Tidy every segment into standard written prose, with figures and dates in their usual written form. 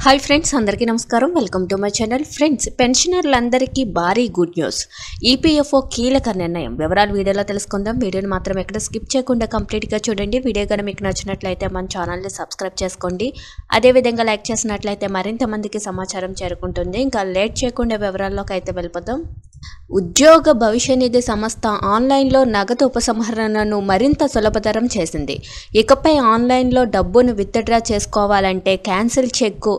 Hi friends, అందరికీ నమస్కారం. Welcome to my channel. Friends, పెన్షనర్లందరికీ భారీ గుడ్ న్యూస్. ఈపీఎఫ్ఓ కీలక నిర్ణయం. వివరాలు వీడియోలో తెలుసుకుందాం. వీడియోని మాత్రం ఎక్కడ స్కిప్ చేయకుండా కంప్లీట్గా చూడండి. వీడియో కనుక మీకు నచ్చినట్లయితే మన ఛానల్ని సబ్స్క్రైబ్ చేసుకోండి. అదేవిధంగా లైక్ చేసినట్లయితే మరింత మందికి సమాచారం చేరుకుంటుంది. ఇంకా లేట్ చేయకుండా వివరాల్లోకి అయితే వెళ్ళిపోతాం. ఉద్యోగ భవిష్య నిధి సంస్థ ఆన్లైన్లో నగదు ఉపసంహరణను మరింత సులభతరం చేసింది. ఇకపై ఆన్లైన్లో డబ్బును విత్డ్రా చేసుకోవాలంటే క్యాన్సిల్ చెక్కు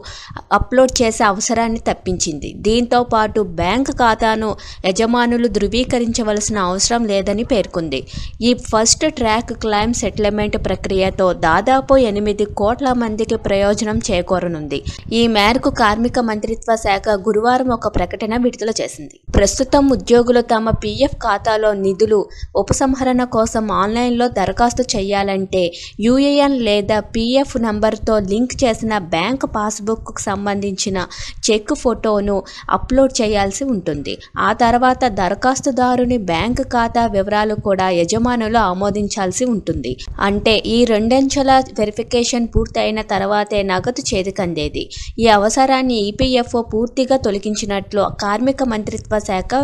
అప్లోడ్ చేసే అవసరాన్ని తప్పించింది. దీంతో పాటు బ్యాంక్ ఖాతాను యజమానులు ధృవీకరించవలసిన అవసరం లేదని పేర్కొంది. ఈ ఫస్ట్ ట్రాక్ క్లైమ్ సెటిల్మెంట్ ప్రక్రియతో దాదాపు 8 కోట్ల మందికి ప్రయోజనం చేకూరనుంది. ఈ మేరకు కార్మిక మంత్రిత్వ శాఖ గురువారం ఒక ప్రకటన విడుదల చేసింది. ప్రస్తుతం ఉద్యోగులు తమ పీఎఫ్ ఖాతాలో నిధులు ఉపసంహరణ కోసం ఆన్లైన్లో దరఖాస్తు చేయాలంటే యూఏఎన్ లేదా పీఎఫ్ నంబర్తో లింక్ చేసిన బ్యాంక్ పాస్బుక్కు సంబంధించిన చెక్ ఫోటోను అప్లోడ్ చేయాల్సి ఉంటుంది. ఆ తర్వాత దరఖాస్తుదారుని బ్యాంక్ ఖాతా వివరాలు కూడా యజమానులు ఆమోదించాల్సి ఉంటుంది. అంటే ఈ 2 అంచెల వెరిఫికేషన్ పూర్తయిన తర్వాతే నగదు చేతికందేది. ఈ అవసరాన్ని ఈపీఎఫ్ఓ పూర్తిగా తొలగించినట్లు కార్మిక మంత్రిత్వ శాఖ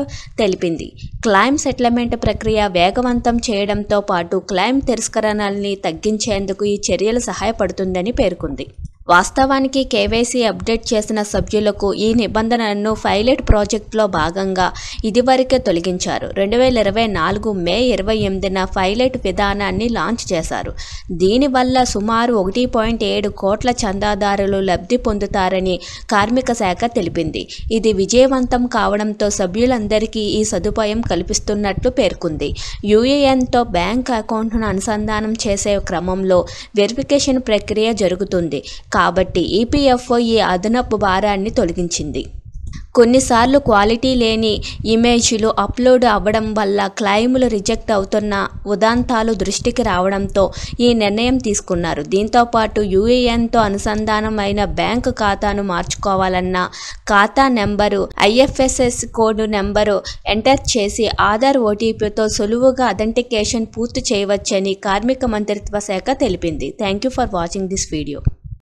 తెలిపింది. క్లైమ్ సెటిల్మెంట్ ప్రక్రియ వేగవంతం చేయడంతో పాటు క్లైమ్ తిరస్కరణల్ని తగ్గించేందుకు ఈ చర్యలు సహాయపడుతుందని పేర్కొంది. వాస్తవానికి కేవైసీ అప్డేట్ చేసిన సభ్యులకు ఈ నిబంధనలను పైలట్ ప్రాజెక్టులో భాగంగా ఇదివరకే తొలగించారు. 2024 మే 28న పైలట్ విధానాన్ని లాంచ్ చేశారు. దీనివల్ల సుమారు 1.7 కోట్ల చందాదారులు లబ్ధి పొందుతారని కార్మిక శాఖ తెలిపింది. ఇది విజయవంతం కావడంతో సభ్యులందరికీ ఈ సదుపాయం కల్పిస్తున్నట్లు పేర్కొంది. యూఏఎన్తో బ్యాంక్ అకౌంట్ను అనుసంధానం చేసే క్రమంలో వెరిఫికేషన్ ప్రక్రియ జరుగుతుంది. కాబట్టి ఈపీఎఫ్ఓ ఈ అదనపు భారాన్ని తొలగించింది. కొన్నిసార్లు క్వాలిటీ లేని ఇమేజ్లు అప్లోడ్ అవ్వడం వల్ల క్లెయిములు రిజెక్ట్ అవుతున్న ఉదంతాలు దృష్టికి రావడంతో ఈ నిర్ణయం తీసుకున్నారు. దీంతోపాటు యూఏఎన్తో అనుసంధానం అయిన బ్యాంకు ఖాతాను మార్చుకోవాలన్నా ఖాతా నెంబరు, ఐఎఫ్ఎస్ఎస్ కోడ్ నెంబరు ఎంటర్ చేసి ఆధార్ ఓటీపీతో సులువుగా అథెంటికేషన్ పూర్తి చేయవచ్చని కార్మిక మంత్రిత్వ శాఖ తెలిపింది. Thank you for watching this video.